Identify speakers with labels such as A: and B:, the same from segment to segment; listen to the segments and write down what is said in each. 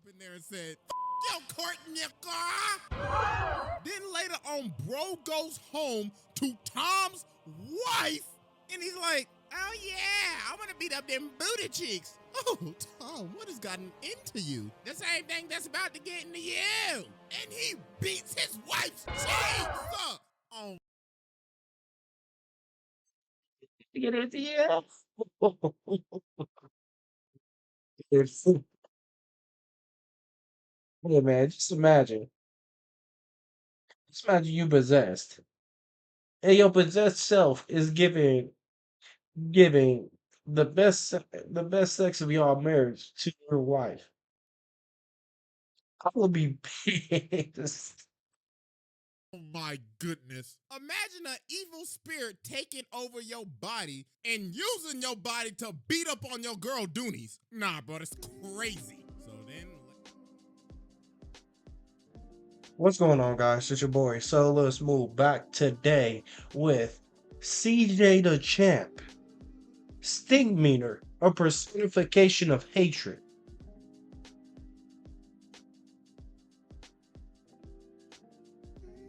A: up in there and said, "Yo, Courtney." Then later on, bro goes home to Tom's wife, and he's like, "Oh yeah, I want to beat up them booty cheeks." Oh, Tom, what has gotten into you? The same thing that's about to get into you. And he beats his wife's cheeks. Oh,
B: Get into you. It's- yeah, man. Just imagine you possessed, and your possessed self is giving the best sex of your marriage to your wife. I would be pissed.
A: oh my goodness. Imagine an evil spirit taking over your body and using your body to beat up on your girl Doonies. Nah, bro, that's crazy. So then,
B: What's going on, guys? It's your boy Solo Smoove back today with CJ the Champ, Stinkmeanor, a personification of hatred.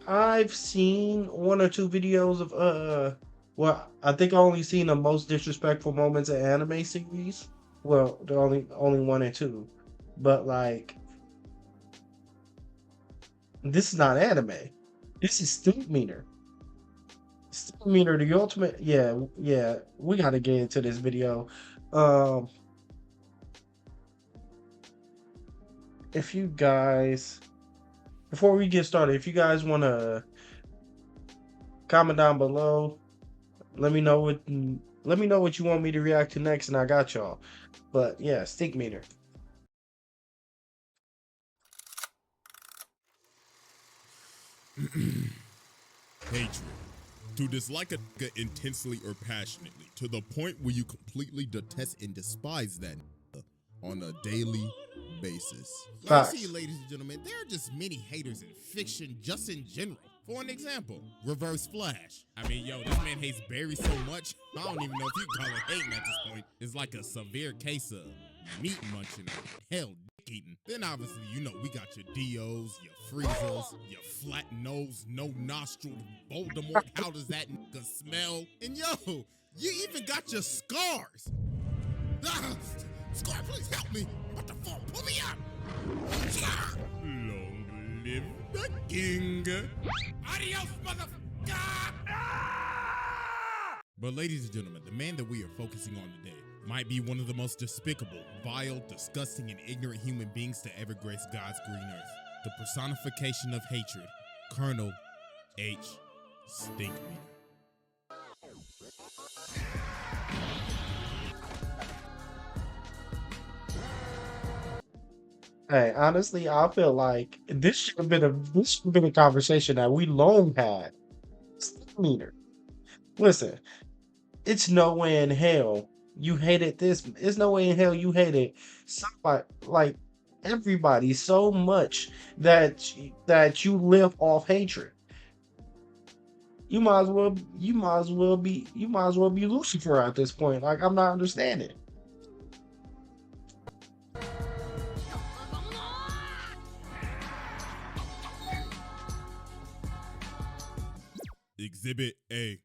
B: I've seen one or two videos of well, I think I only seen the most disrespectful moments in anime series. Well, the only one and two. But like this is not anime. This is Stinkmeanor. Stinkmeanor, the ultimate, yeah, we gotta get into this video. Um if you guys before we get started, if you guys wanna comment down below, let me know what you want me to react to next, and I got y'all. But yeah, Stinkmeanor.
A: hatred. To dislike a nigga intensely or passionately, to the point where you completely detest and despise that nigga on a daily basis. Like, see,
B: Facts.
A: ladies and gentlemen, there are just many haters in fiction just in general. For an example, Reverse Flash. I mean, yo, this man hates Barry so much, I don't even know if you call it hating at this point. It's like a severe case of meat munching or hell, dick eating. Then obviously, you know, we got your Dios, your Freezers, your flat nose, no nostril Voldemort. How does that nigga smell? And yo, you even got your scars. Ah, Scar, please help me. I'm about to fall. Pull me up. Long live the king. Adios, motherfucker. But ladies and gentlemen, the man that we are focusing on today might be one of the most despicable, vile, disgusting, and ignorant human beings to ever grace God's green earth. The personification of hatred, Colonel H. Stinkmeanor.
B: Hey, honestly, I feel like this should have been a conversation that we long had. Stinkmeanor. Listen, it's no way in hell you hated this. It's no way in hell you hated somebody like everybody so much that you live off hatred. You might as well be Lucifer at this point. Like, I'm not understanding.
A: Exhibit A.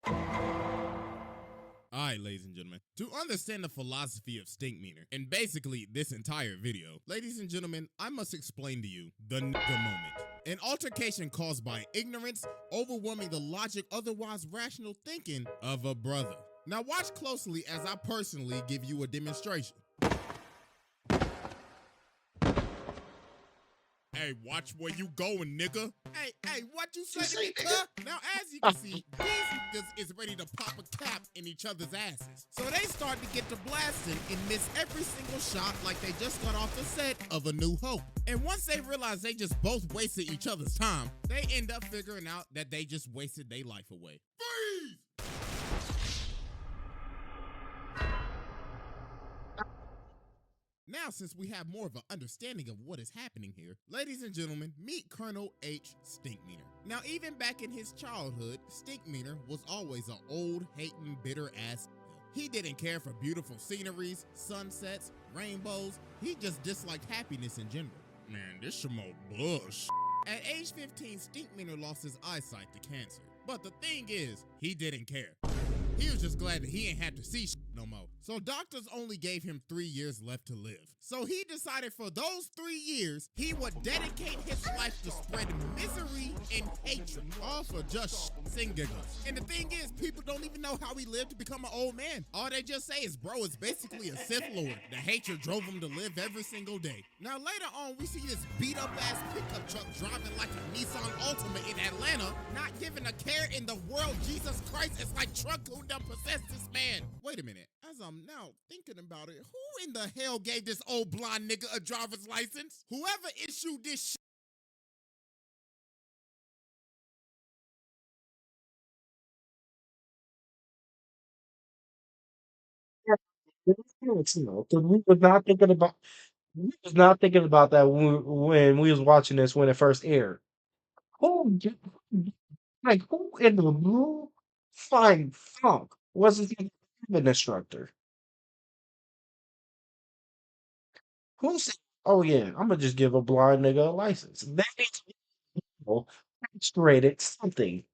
A: Alright, ladies and gentlemen, to understand the philosophy of Stinkmeanor, and basically this entire video, ladies and gentlemen, I must explain to you the nigga moment. An altercation caused by ignorance overwhelming the logic, otherwise rational thinking of a brother. Now watch closely as I personally give you a demonstration. Hey, watch where you going, nigga. Hey, what you say to me, cuz? Now, as you can see, these niggas is ready to pop a cap in each other's asses. So they start to get to blasting and miss every single shot like they just got off the set of A New Hope. And once they realize they just both wasted each other's time, they end up figuring out that they just wasted their life away. Freeze! Now, since we have more of an understanding of what is happening here, ladies and gentlemen, meet Colonel H. Stinkmeanor. Now, even back in his childhood, Stinkmeanor was always an old, hating, bitter ass. He didn't care for beautiful sceneries, sunsets, rainbows. He just disliked happiness in general. Man, this Shmo bush. At age 15, Stinkmeanor lost his eyesight to cancer. But the thing is, he didn't care. He was just glad that he ain't had to see no more. So doctors only gave him 3 years left to live. So he decided for those 3 years, he would dedicate his life to spread misery and hatred, all for just and giggles. And the thing is, people don't even know how he lived to become an old man. All they just say is, bro, is basically a Sith Lord. The hatred drove him to live every single day. Now later on, we see this beat up ass pickup truck driving like a Nissan Altima in Atlanta, not giving a care in the world. Jesus Christ, it's like truck who done possessed this man. Wait a minute. As I'm now thinking about it, who in the hell gave this old blonde nigga a driver's license? Whoever issued this shit.
B: We was not thinking about that when we was watching this when it first aired. Who, like, who in the blue flying funk was his an instructor? Who said, "Oh yeah, I'm gonna just give a blind nigga a license"? That means people created something.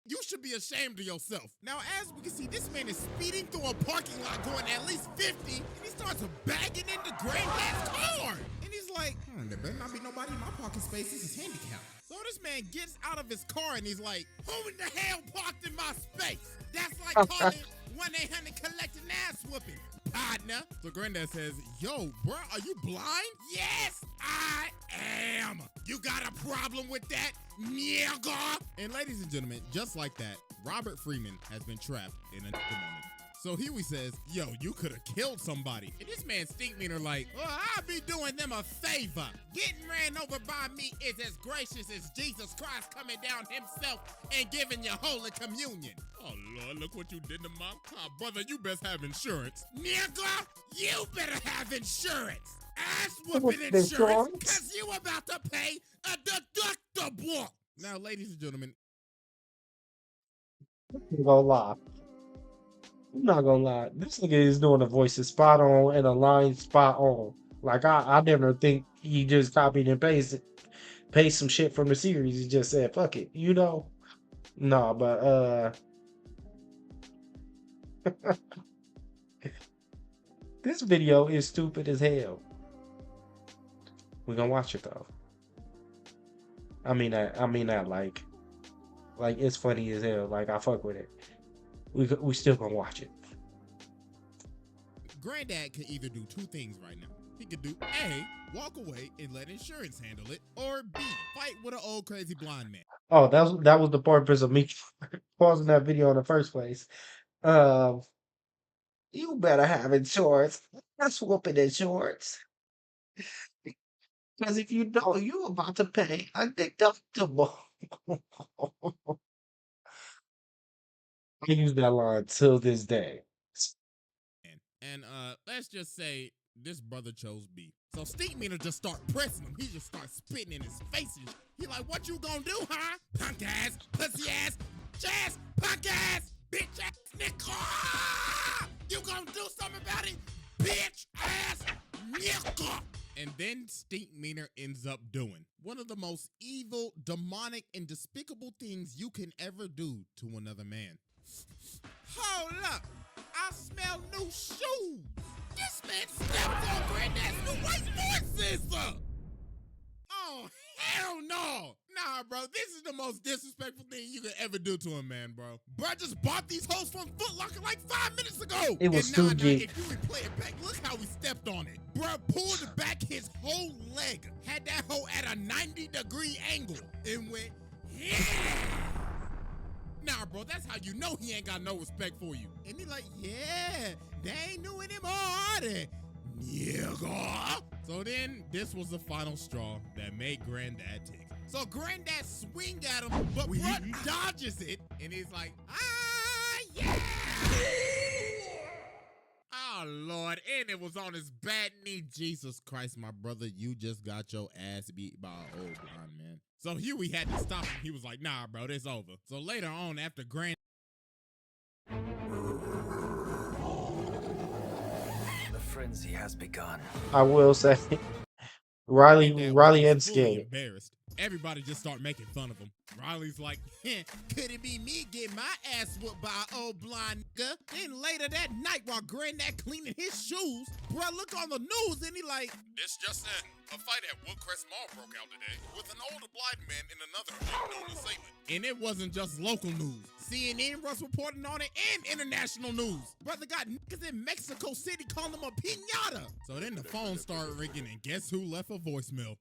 A: You should be ashamed of yourself. Now, as we can see, this man is speeding through a parking lot going at least 50, and he starts bagging into Granddad's car. And he's like, there better not be nobody in my parking space. This is handicapped. So this man gets out of his car and he's like, who in the hell parked in my space? That's like calling 1-800 collect an ass whooping, partner. So Granddad says, yo, bro, are you blind? Yes, I am. You got a problem with that, nigga? And ladies and gentlemen, just like that, Robert Freeman has been trapped in a moment. So Huey says, yo, you could have killed somebody. And this man Stinkmeanor like, well, I'll be doing them a favor. Getting ran over by me is as gracious as Jesus Christ coming down himself and giving you Holy Communion. Oh, Lord, look what you did to my car. Brother, you best have insurance. Nigga, you better have insurance. Ass whooping insurance, because you about to pay a deductible. Now, ladies and gentlemen.
B: I'm gonna lie. I'm not gonna lie. This nigga is doing the voices spot on and a line spot on. Like I never think he just copied and paste some shit from the series. He just said, fuck it, you know? No, but this video is stupid as hell. We're gonna watch it though. I mean that like it's funny as hell. Like I fuck with it. We still gonna watch it.
A: Granddad could either do two things right now. He could do A, walk away and let insurance handle it, or B, fight with an old crazy blonde man.
B: Oh, that was the purpose of me pausing that video in the first place. You better have insurance. That's whooping insurance. Because if you don't, you about to pay a deductible. I use that line till this day.
A: And let's just say this brother chose B. So Stinkmeanor just start pressing him. He just starts spitting in his face. And he like, what you gonna do, huh? Punk ass, pussy ass, ass, punk ass, bitch ass, nigga. You gonna do something about it, bitch ass, nigga. And then Stinkmeanor ends up doing one of the most evil, demonic, and despicable things you can ever do to another man. Hold up. I smell new shoes. This man stepped on Granddad's new white voices. Oh, hell no. Nah, bro, this is the most disrespectful thing you could ever do to a man, bro. Bro just bought these hoes from Foot Locker like 5 minutes ago.
B: It was too deep.
A: If you would play it back, look how he stepped on it. Bro pulled back his whole leg, had that hoe at a 90-degree angle, and went, yeah. Nah, bro, that's how you know he ain't got no respect for you. And he like, yeah, they ain't doing him harder. Nigga. So then, this was the final straw that made Granddad tick. So Granddad swing at him, but bro dodges it, and he's like, yeah! Oh, Lord, and it was on his bad knee. Jesus Christ, my brother, you just got your ass beat by an old blonde man. So Huey had to stop him. He was like, nah, bro, this over. So later on, after
C: frenzy has begun.
B: I will say,
A: Granddad was
B: Riley and
A: just fully
B: scared.
A: embarrassed. Everybody just start making fun of him. Riley's like, could it be me getting my ass whooped by an old blind nigga? Then later that night while Granddad cleaning his shoes, bruh look on the news and he like, this just in. A fight at Woodcrest Mall broke out today with an older blind man and another unknown assailant. And it wasn't just local news. CNN was reporting on it and international news. Brother got niggas in Mexico City calling him a piñata. So then the phone started ringing and guess who left a voicemail?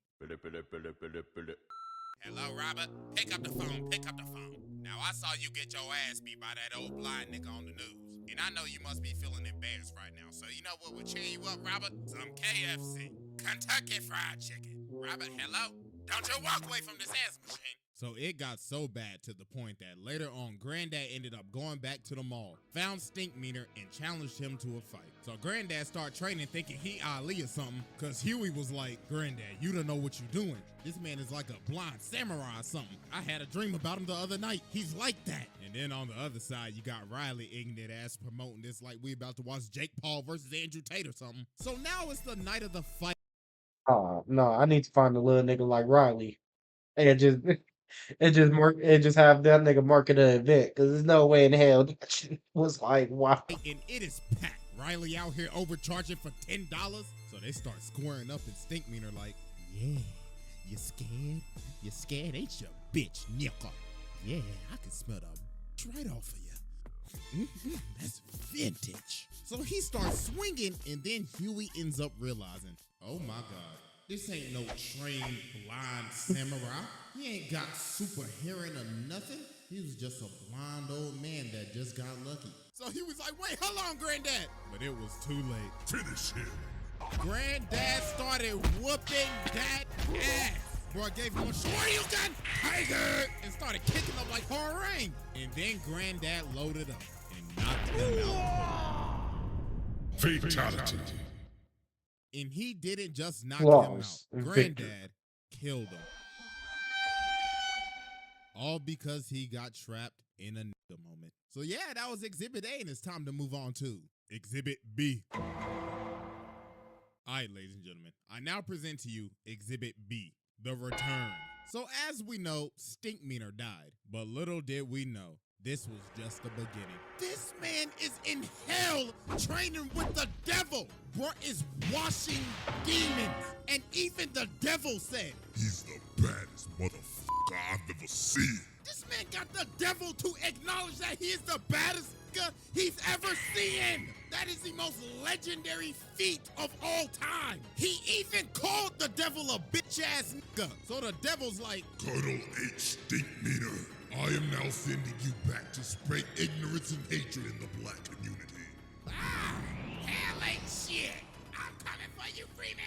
A: Hello, Robert. Pick up the phone. Pick up the phone. Now, I saw you get your ass beat by that old blind nigga on the news. And I know you must be feeling embarrassed right now. So you know what will cheer you up, Robert? Some KFC. Kentucky Fried Chicken. Robert, hello? Don't you walk away from this ass machine. So it got so bad to the point that later on, Granddad ended up going back to the mall, found Stinkmeanor, and challenged him to a fight. So Granddad started training thinking he Ali or something, because Huey was like, Granddad, you don't know what you're doing. This man is like a blind samurai or something. I had a dream about him the other night. He's like that. And then on the other side, you got Riley ignorant ass promoting this like we about to watch Jake Paul versus Andrew Tate or something. So now it's the night of the fight.
B: Oh no, I need to find a little nigga like Riley and just and just have that nigga market an event, because there's no way in hell that shit was like, wow.
A: And it is packed. Riley out here overcharging for $10. So they start squaring up and Stinkmeanor like, yeah, you scared? You scared, ain't you, bitch, nigga? Yeah, I can smell the right off of you. That's vintage. So he starts swinging, and then Huey ends up realizing, oh my God, this ain't no trained blind samurai. He ain't got super hearing or nothing. He was just a blind old man that just got lucky. So he was like, wait, hold on, Granddad. But it was too late. Finish him. Granddad started whooping that ass. Boy gave him a sure you gun, tiger, and started kicking up like Harangue. And then Granddad loaded up and knocked him out.
D: Fatality.
A: And he didn't just knock
B: Loss
A: him
B: and
A: out.
B: victory.
A: Granddad killed him. All because he got trapped in a nigga moment. So yeah, that was Exhibit A, and it's time to move on to Exhibit B. All right, ladies and gentlemen, I now present to you Exhibit B, The Return. So as we know, Stinkmeanor died, but little did we know, this was just the beginning. This man is in hell training with the devil. Bro is washing demons. And even the devil said,
D: He's the baddest motherfucker I've ever seen.
A: this man got the devil to acknowledge that he is the baddest nigga he's ever seen. That is the most legendary feat of all time. He even called the devil a bitch-ass nigga. So the devil's like,
D: Colonel H. Stinkmeanor, I am now sending you back to spread ignorance and hatred in the black community.
A: hell ain't shit. I'm coming for you, Freeman.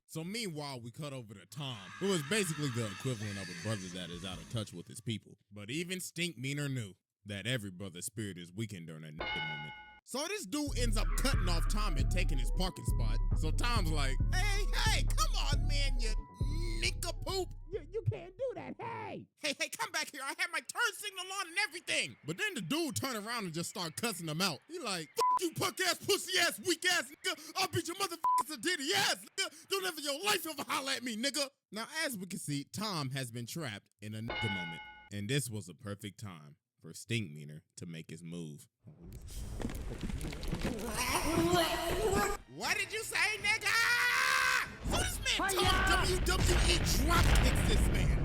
A: So meanwhile, we cut over to Tom, who is basically the equivalent of a brother that is out of touch with his people. But even Stinkmeanor knew that every brother's spirit is weakened during a nigga moment. So this dude ends up cutting off Tom and taking his parking spot. So Tom's like, hey, come on, man, you nincompoop. You can't do that, hey. Hey, come back here. I have my turn signal on and everything. But then the dude turned around and just started cussing him out. He like, fuck you, punk ass, pussy ass, weak ass nigga. I'll beat your motherfuckers a ditty ass nigga. Don't ever your life ever holler at me, nigga. Now, as we can see, Tom has been trapped in a nigga moment. And this was a perfect time for Stinkmeanor to make his move. What did you say, nigga? So this man Tom WWE drop kicks this man.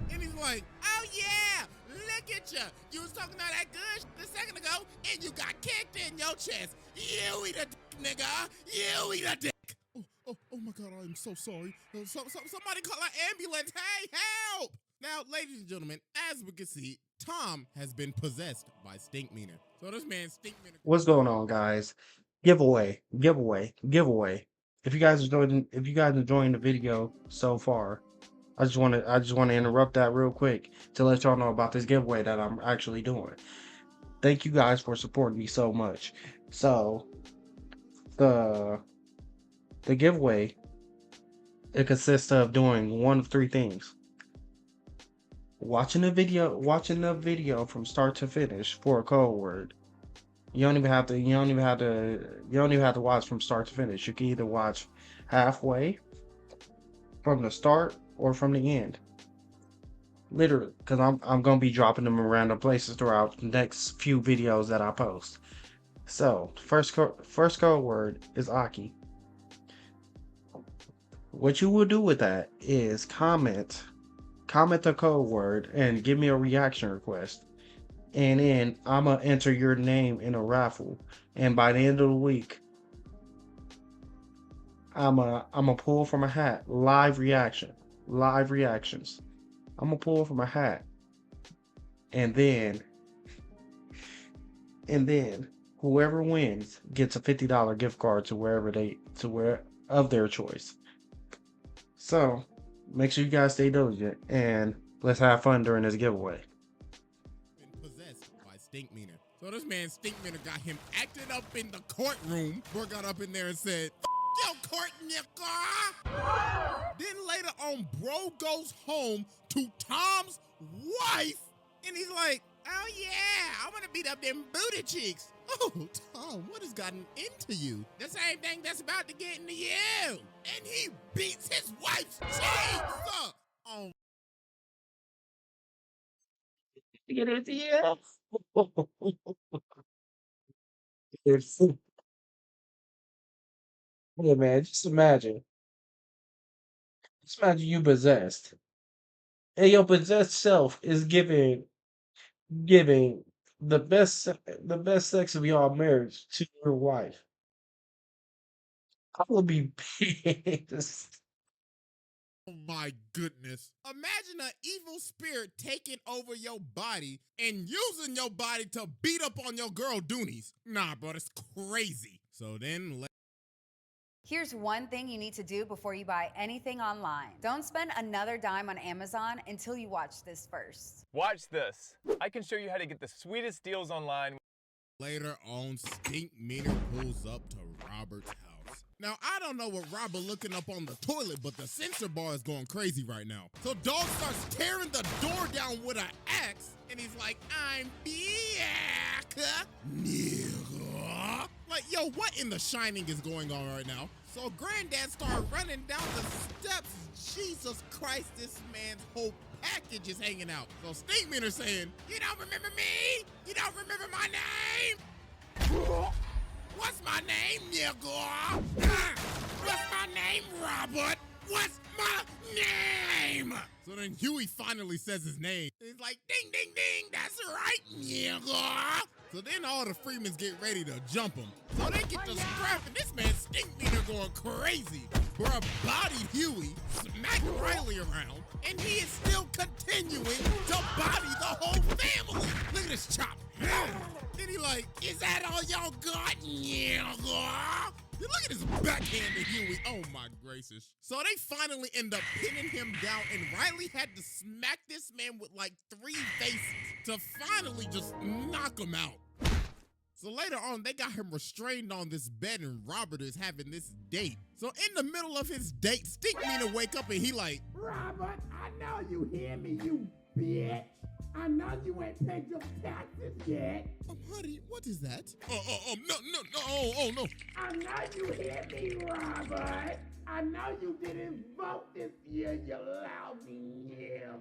A: And he's like, oh yeah, look at you. You was talking all that good a second ago, and you got kicked in your chest. You eat a dick, nigga. You eat a dick. Oh my God, I am so sorry. Somebody call an ambulance. Hey, help! Now, ladies and gentlemen, as we can see, Tom has been possessed by Stinkmeanor. So this man, Stinkmeanor.
B: What's going on, guys? Giveaway. If you guys enjoying the video so far, I just want to interrupt that real quick to let y'all know about this giveaway that I'm actually doing. Thank you guys for supporting me so much. So the giveaway, it consists of doing one of three things: watching the video from start to finish for a code word, You don't even have to. You don't even have to. You don't even have to watch from start to finish. You can either watch halfway from the start or from the end. Literally, because I'm gonna be dropping them in random places throughout the next few videos that I post. So first code word is Aki. What you will do with that is comment the code word and give me a reaction request. And then I'm gonna enter your name in a raffle. And by the end of the week, I'm a pull from a hat. Live reactions. I'm gonna pull from a hat. And then whoever wins gets a $50 gift card to where of their choice. So make sure you guys stay diligent and let's have fun during this giveaway.
A: Been possessed by Stinkmeanor. So this man Stinkmeanor got him acting up in the courtroom. Boy got up in there and said, "Yo, court nigga." Then later on, bro goes home to Tom's wife, and he's like, "Oh yeah, I want to beat up them booty cheeks." Oh, Tom, what has gotten into you? The same thing that's about to get into you. And he beats his wife's cheeks up. Oh,
B: Get it? Yeah. Yeah, man, just imagine you possessed. And your possessed self is giving the best sex of your marriage to your wife. I would be pissed.
A: oh my goodness. Imagine an evil spirit taking over your body and using your body to beat up on your girl Doonies. Nah, bro, that's crazy. So then
C: Here's one thing you need to do before you buy anything online. Don't spend another dime on Amazon until you watch this first.
E: Watch this. I can show you how to get the sweetest deals online.
A: later on, Stinkmeanor pulls up to Robert's house. Now, I don't know what Robert looking up on the toilet, but the sensor bar is going crazy right now. So Dog starts tearing the door down with an axe, and he's like, "I'm back, nigga." Like, yo, what in the Shining is going on right now? So Granddad started running down the steps. Jesus Christ, this man's whole package is hanging out. So Stinkmeanor saying, "You don't remember me? You don't remember my name? What's my name, nigga? What's my name, Robert? What's my name?" So then Huey finally says his name. He's like, "Ding, ding, ding, that's right, nigga." So then all the Freemans get ready to jump him. So they get to scrapping. This man Stinkmeanor going crazy. Bruh bodied Huey, smacked Riley around, and he is still continuing to body the whole family. Look at this chop. Then he like, "Is that all y'all got, nigga?" Look at his backhand to Huey. Oh my gracious. So they finally end up pinning him down, and Riley had to smack this man with like 3 faces to finally just knock him out. So later on, they got him restrained on this bed, and Robert is having this date. So in the middle of his date, Stinkmeanor wake up and he like,
F: "Robert, I know you hear me, you bitch. I know you ain't paid your taxes yet.
A: Honey, what is that? No.
F: I know you hear me, Robert. I know you didn't vote this year, you lousy nigga."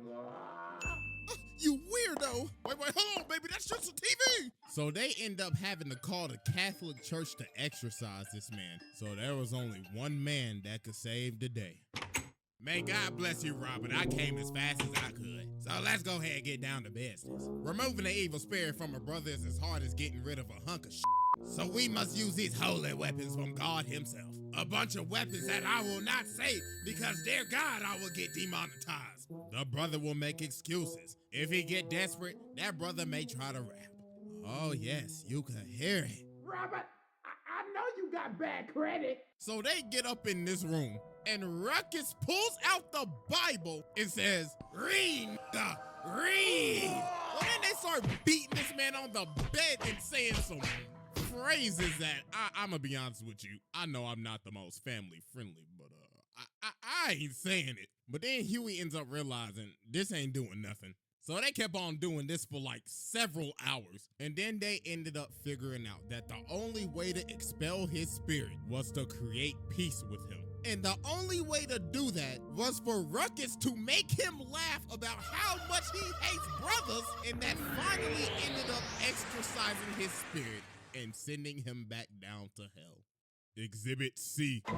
A: You weirdo. Wait, hold on, baby, that's just a TV. So they end up having to call the Catholic Church to exorcise this man. So there was only one man that could save the day. May God bless you, Robert. I came as fast as I could. So let's go ahead and get down to business. Removing the evil spirit from a brother is as hard as getting rid of a hunk of shit. So we must use these holy weapons from God himself. A bunch of weapons that I will not say because dear God, I will get demonetized. The brother will make excuses. If he get desperate, that brother may try to rap. Oh yes, you can hear it.
F: Robert, I know you got bad credit.
A: So they get up in this room, and Ruckus pulls out the Bible and says, "Read, read." Well, then they start beating this man on the bed and saying some phrases that I'm gonna be honest with you. I know I'm not the most family friendly, but I ain't saying it. But then Huey ends up realizing this ain't doing nothing. So they kept on doing this for like several hours, and then they ended up figuring out that the only way to expel his spirit was to create peace with him. And the only way to do that was for Ruckus to make him laugh about how much he hates brothers, and that finally ended up exorcising his spirit and sending him back down to hell. Exhibit C. All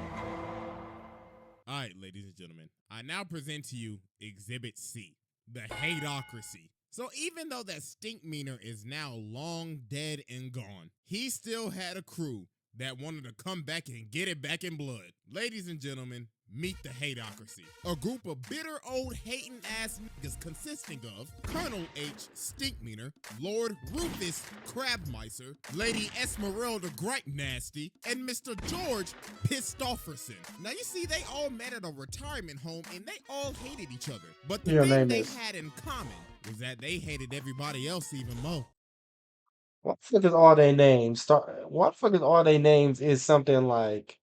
A: right, ladies and gentlemen, I now present to you Exhibit C, the Hateocracy. So even though that Stinkmeanor is now long dead and gone, he still had a crew that wanted to come back and get it back in blood. Ladies and gentlemen, meet the Hateocracy, a group of bitter old hating ass niggas consisting of Colonel H. Stinkmeanor, Lord Rufus Crabmicer, Lady Esmeralda Gripe Nasty, and Mr. George Pistofferson. Now you see, they all met at a retirement home and they all hated each other. But the thing they had in common was that they hated everybody else even more.
B: What the fuck is all their names? What the fuck is all their names is something like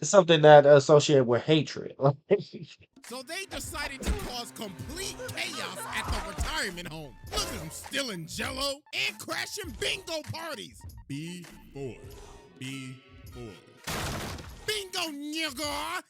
B: it's something that associated with hatred.
A: So they decided to cause complete chaos at the retirement home. Look at them stealing jello and crashing bingo parties. B4. Bingo, nigga!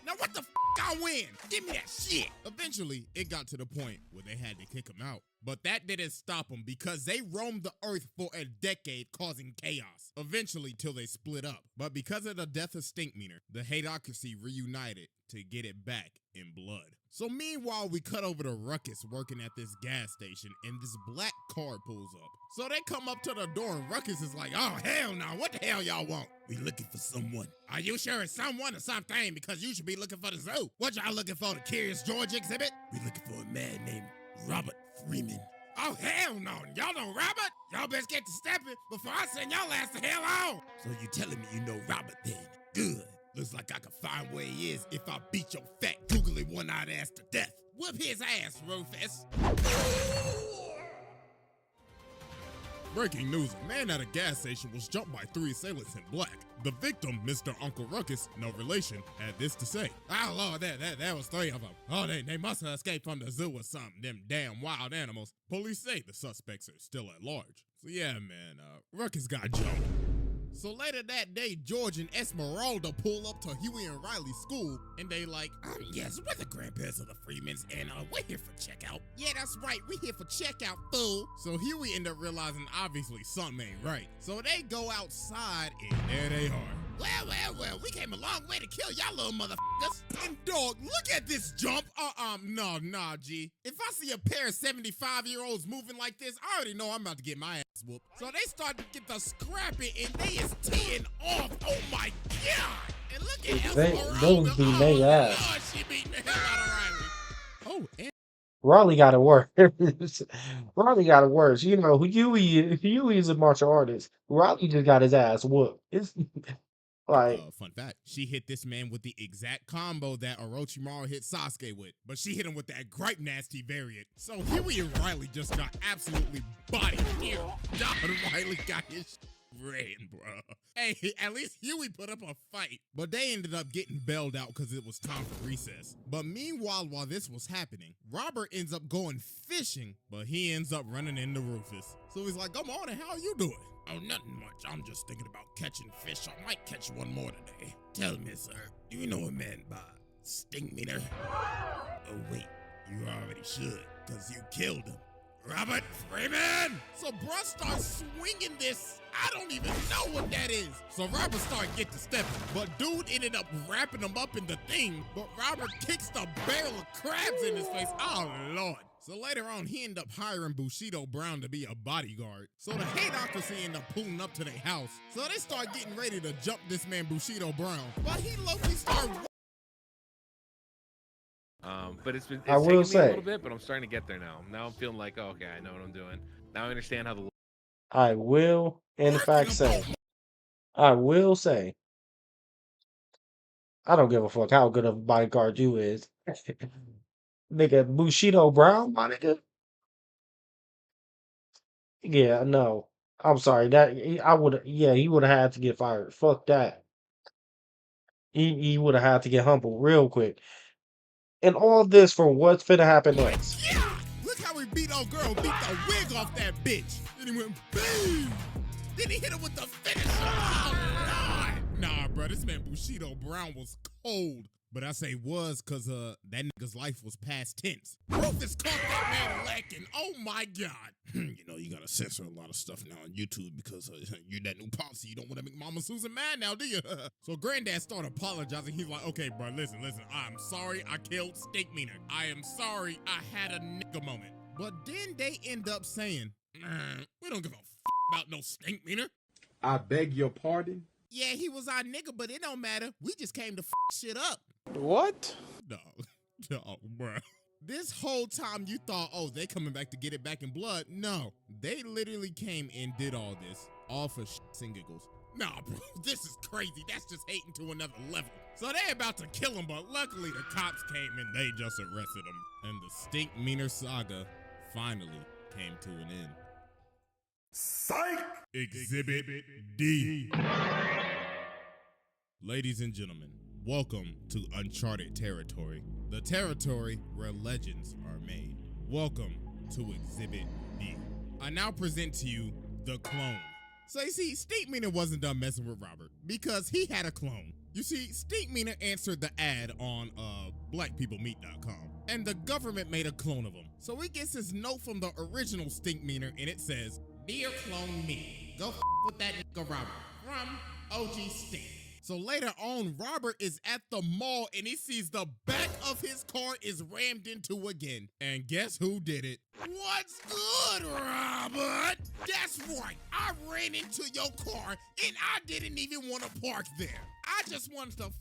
A: Now what the f*** I win? Give me that shit! Eventually, it got to the point where they had to kick him out. But that didn't stop them because they roamed the earth for a decade causing chaos. Eventually, till they split up. But because of the death of Stinkmeanor, the Hateocracy reunited to get it back in blood. So meanwhile, we cut over to Ruckus working at this gas station and this black car pulls up. So they come up to the door and Ruckus is like, oh hell no, what the hell y'all want? We looking for someone. Are you sure it's someone or something? Because you should be looking for the zoo. What y'all looking for, the Curious George exhibit? We looking for a man named Robert Freeman. Oh hell no, y'all know Robert? Y'all best get to stepping before I send y'all ass the hell on. So you telling me you know Robert then? Good. Looks like I can find where he is if I beat your fat, googly one-eyed ass to death. Whip his ass, Rufus. Breaking news, a man at a gas station was jumped by 3 assailants in black. The victim, Mr. Uncle Ruckus, no relation, had this to say. Oh Lord, that was 3 of them. Oh, they must have escaped from the zoo or something, them damn wild animals. Police say the suspects are still at large. So yeah, man, Ruckus got jumped. So later that day, George and Esmeralda pull up to Huey and Riley's school, and they like, yes, we're the grandparents of the Freemans, and we're here for checkout. Yeah, that's right, we're here for checkout, fool. So Huey end up realizing obviously something ain't right. So they go outside, and there they are. Well, we came a long way to kill y'all little motherfuckers. And dog, look at this jump. Nah, G. If I see a pair of 75-year-olds moving like this, I already know I'm about to get my ass whooped. So they start to get the scrapping, and they is teeing off. Oh my God. And look at Esmeralda.
B: Beating their ass.
A: Lord, she beating the hell out of Riley. Oh, and
B: Riley got it worse. Riley got it worse. You know, Huey is a martial artist. Riley just got his ass whooped. It's like
A: fun fact, she hit this man with the exact combo that Orochimaru hit Sasuke with, but she hit him with that Gripe Nasty variant. So Huey and Riley just got absolutely bodied here. Don Riley got his ran, bro. Hey, at least Huey put up a fight, but they ended up getting bailed out because it was time for recess. But meanwhile, while this was happening, Robert ends up going fishing, but he ends up running into Rufus. So he's like, come on, how are you doing? Oh, nothing much. I'm just thinking about catching fish. I might catch one more today. Tell me, sir, do you know a man by Stinkmeanor? Oh, wait, you already should, because you killed him. Robert Freeman! So bruh starts swinging this. I don't even know what that is. So Robert started getting to stepping, but dude ended up wrapping him up in the thing, but Robert kicks the barrel of crabs in his face. Oh, Lord. So later on, he ended up hiring Bushido Brown to be a bodyguard. So the Hateocracy ended up pulling up to their house. So they start getting ready to jump this man
G: Bushido
A: Brown. But he low-key started
G: but it's
B: I will
G: taking me a
B: say,
G: little bit, but I'm starting to get there now. Now I'm feeling like, oh, okay, I know what I'm doing. Now I understand how the
B: I will, in fact, say, I will say, I don't give a fuck how good of a bodyguard you is. Nigga, Bushido Brown, my nigga. Yeah, no. I'm sorry. He would have had to get fired. Fuck that. He would have had to get humbled real quick. And all this for what's finna happen next.
A: Yeah! Look how he beat old girl, beat the wig off that bitch. Then he went boom. Then he hit her with the finisher. Oh, Lord. Nah, bro, this man Bushido Brown was cold. But I say was because that nigga's life was past tense. Rufus caught that man lacking. Oh my God. You know, you gotta censor a lot of stuff now on YouTube because you're that new policy. You don't want to make Mama Susan mad now, do you? So Granddad started apologizing. He's like, okay, bro, listen. I'm sorry I killed Stinkmeanor. I am sorry I had a nigga moment. But then they end up saying, we don't give a about no Stinkmeanor.
H: I beg your pardon?
A: Yeah, he was our nigga, but it don't matter. We just came to shit up.
E: What?
A: No, bro. This whole time you thought, oh, they coming back to get it back in blood. No, they literally came and did all this, all for shits and giggles. Nah, bro, this is crazy. That's just hating to another level. So they about to kill him, but luckily the cops came and they just arrested him. And the Stinkmeanor saga finally came to an end.
D: Psych!
A: Exhibit D. Ladies and gentlemen, welcome to uncharted territory. The territory where legends are made. Welcome to Exhibit D. I now present to you the clone. So you see, Stinkmeanor wasn't done messing with Robert because he had a clone. You see, Stinkmeanor answered the ad on blackpeoplemeet.com and the government made a clone of him. So he gets his note from the original Stinkmeanor and it says, "Dear clone me, go with that nigga Robert from OG Stink." So later on, Robert is at the mall and he sees the back of his car is rammed into again. And guess who did it? What's good, Robert? That's right. I ran into your car and I didn't even want to park there. I just wanted to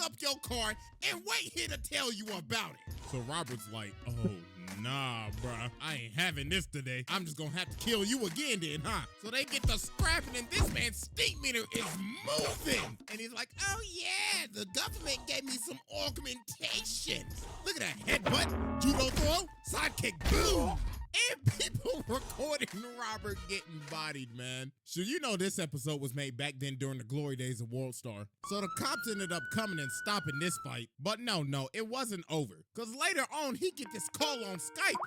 A: up your car and wait here to tell you about it. So Robert's like, oh, nah, bruh. I ain't having this today. I'm just gonna have to kill you again then, huh? So they get to scrapping and this man Stinkmeanor is moving. And he's like, oh yeah, the government gave me some augmentation. Look at that headbutt, judo throw, sidekick, boom. And people recording Robert getting bodied, man. So you know this episode was made back then during the glory days of World Star. So the cops ended up coming and stopping this fight. But no, it wasn't over. Because later on, he get this call on Skype.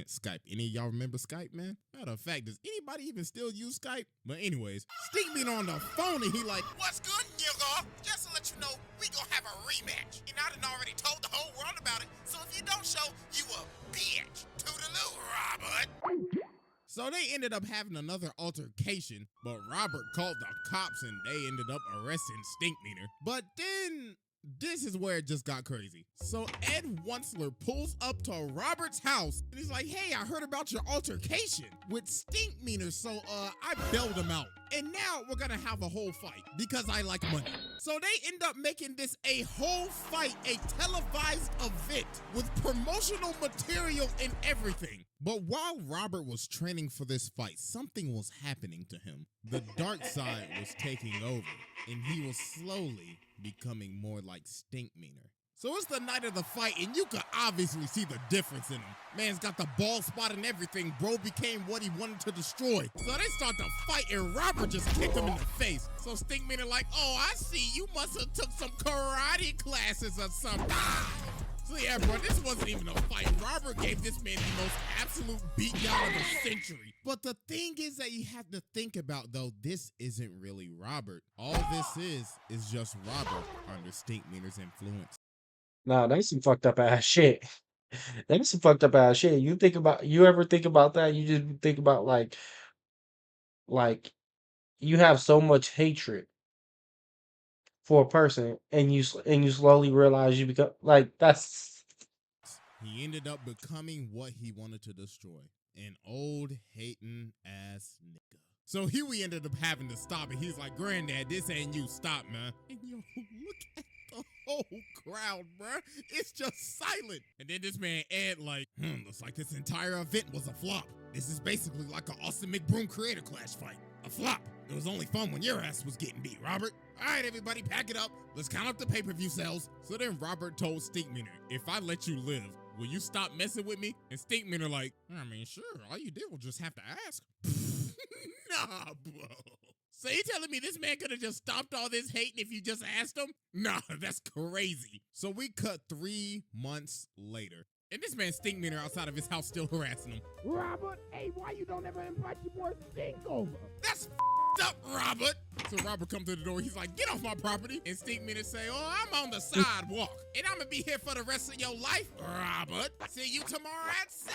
A: Skype. Any of y'all remember Skype, man? Matter of fact, does anybody even still use Skype? But anyways, Stinkmeanor on the phone and he like, what's good, nigga? Just to let you know, we gonna have a rematch. And I done already told the whole world about it. So if you don't show, you a bitch. Toodaloo, Robert. So they ended up having another altercation, but Robert called the cops and they ended up arresting Stinkmeanor. But then this is where it just got crazy. So Ed Wunsler pulls up to Robert's house and he's like, hey, I heard about your altercation with Stinkmeanor, so I bailed him out. And now we're gonna have a whole fight because I like money. So they end up making this a whole fight, a televised event with promotional material and everything. But while Robert was training for this fight, something was happening to him. The dark side was taking over, and he was slowly becoming more like Stinkmeanor. So it's the night of the fight, and you could obviously see the difference in him. Man's got the bald spot and everything. Bro became what he wanted to destroy. So they start to fight, and Robert just kicked him in the face. So Stinkmeanor like, oh, I see. You must have took some karate classes or something. So yeah, bro, this wasn't even a fight. Robert gave this man the most absolute beatdown of the century. But the thing is that you have to think about, though, this isn't really Robert. All this is just Robert under Stinkmeanor's influence.
B: Nah, that's some fucked up ass shit. That's some fucked up ass shit. You ever think about that? You just think about like you have so much hatred for a person, and you slowly realize you become like that's.
A: He ended up becoming what he wanted to destroy. An old hating ass nigga. So here we ended up having to stop it. He's like, Granddad, this ain't you. Stop, man. And yo, look at the whole crowd, bruh. It's just silent. And then this man Ed like, looks like this entire event was a flop. This is basically like an Austin McBroom Creator Clash fight. A flop. It was only fun when your ass was getting beat, Robert. All right, everybody, pack it up. Let's count up the pay-per-view sales. So then Robert told Stinkmeanor, if I let you live, will you stop messing with me? And Stinkmeanor like, I mean, sure. All you did was just have to ask. Nah, bro. So you telling me this man could have just stopped all this hating if you just asked him? Nah, that's crazy. So we cut 3 months later. And this man Stinkmeanor outside of his house still harassing him.
F: Robert, hey, why you don't ever invite your boy Stink over?
A: That's up, Robert. So Robert come to the door. He's like, get off my property. And Stinkmeanor say, oh, I'm on the sidewalk. And I'm going to be here for the rest of your life, Robert. See you tomorrow at 7.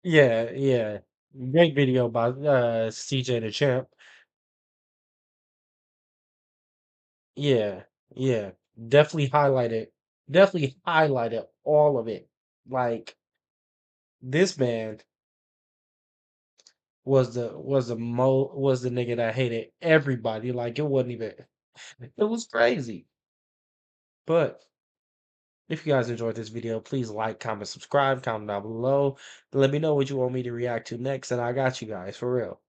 B: Yeah, yeah. Great video by CJ the Champ. Yeah, yeah. Definitely highlighted all of it. Like this man was the nigga that hated everybody. Like it wasn't even it was crazy. But if you guys enjoyed this video, please like, comment, subscribe, comment down below. Let me know what you want me to react to next, and I got you guys for real.